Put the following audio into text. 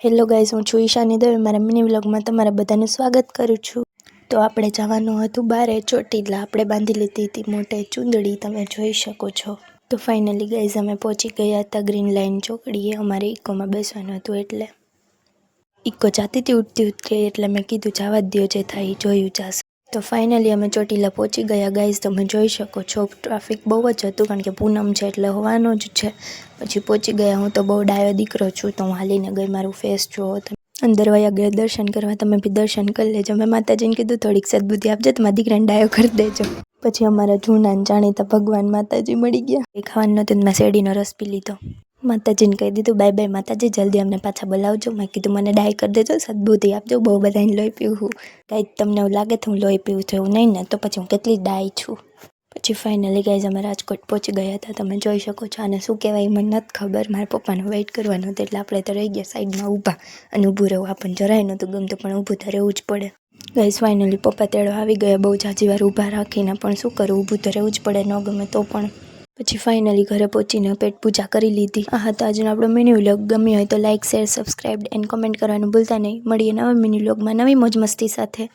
Hello guys, હું છું ઈશાની દવે. મારા મિની વ્લોગમાં તમારા બધાનું સ્વાગત કરું છું. તો આપણે જવાનું હતું બારે ચોટીલા. આપણે બાંધી લીધી હતી મોટે ચૂંદડી, તમે જોઈ શકો છો. તો ફાઇનલી ગાઈઝ અમે પહોંચી ગયા હતા ગ્રીન લાઇન ચોકડીએ. અમારે ઇકોમાં બેસવાનું હતું એટલે ઇકો જાતી હતી ઉઠતી ઉઠતી, એટલે મેં કીધું જવા દો, જે થાય જોયું જશે. તો ફાઇનલી અમે ચોટીલા પહોંચી ગયા ગાઈઝ. તમે જોઈ શકો છો ટ્રાફિક બહુ જ હતું, કારણ કે પૂનમ છે એટલે હોવાનું જ છે. પછી પહોંચી ગયા. હું તો બહુ ડાયો દીકરો છું, તો હું હાલીને ગઈ. મારું ફેસ જોવો તમે. અંદર વયા ગયા દર્શન કરવા. તમે બી દર્શન કરી લેજો. મેં માતાજીને કીધું થોડીક સદબુદ્ધિ આપજો, તો મારા દીકરાને ડાયો કરી દેજો. પછી અમારા જૂના જાણીતા ભગવાન માતાજી મળી ગયા. એ ખાવાનું નહોતું, મેં શેરડીનો રસ પી લીધો. માતાજીને કહી દીધું બાય બાય માતાજી, જલ્દી અમને પાછા બોલાવજો. મેં કીધું મને ડાય કરી દેજો, સદબુદ્ધિ આપજો. બહુ બધાને લોહી પીવું. કાંઈ તમને એવું લાગે તો હું લોહી પીવું છું, એવું નહીં ને, તો પછી હું કેટલી ડાય છું. પછી ફાઇનલી ગાઈઝ અમે રાજકોટ પહોંચી ગયા હતા. તમે જોઈ શકો છો. આને શું કહેવાય મને નથી ખબર. મારા પપ્પાનો વેઇટ કરવાનો હતો, એટલે આપણે તો રહી ગયા સાઈડમાં ઊભા. અને ઊભું રહેવું આપણને જરાય નહોતું ગમતું, પણ ઊભું તો રહેવું જ પડે. ગાઈઝ ફાઇનલી પપ્પા તેડો આવી ગયા. બહુ જાજી વાર ઊભા રાખીને, પણ શું કરું, ઊભું તો રહેવું જ પડે, ન ગમે તો પણ. પછી ફાઇનલી ઘરે પહોંચીને પેટ પૂજા કરી લીધી. આ હતો આજનો આપણો મિની વ્લોગ. ગમ્યો હોય તો like, share, subscribe and comment કરવાનું ભૂલતા નહીં. મળીએ નવા મિની વ્લોગમાં નવી મોજ મસ્તી સાથે.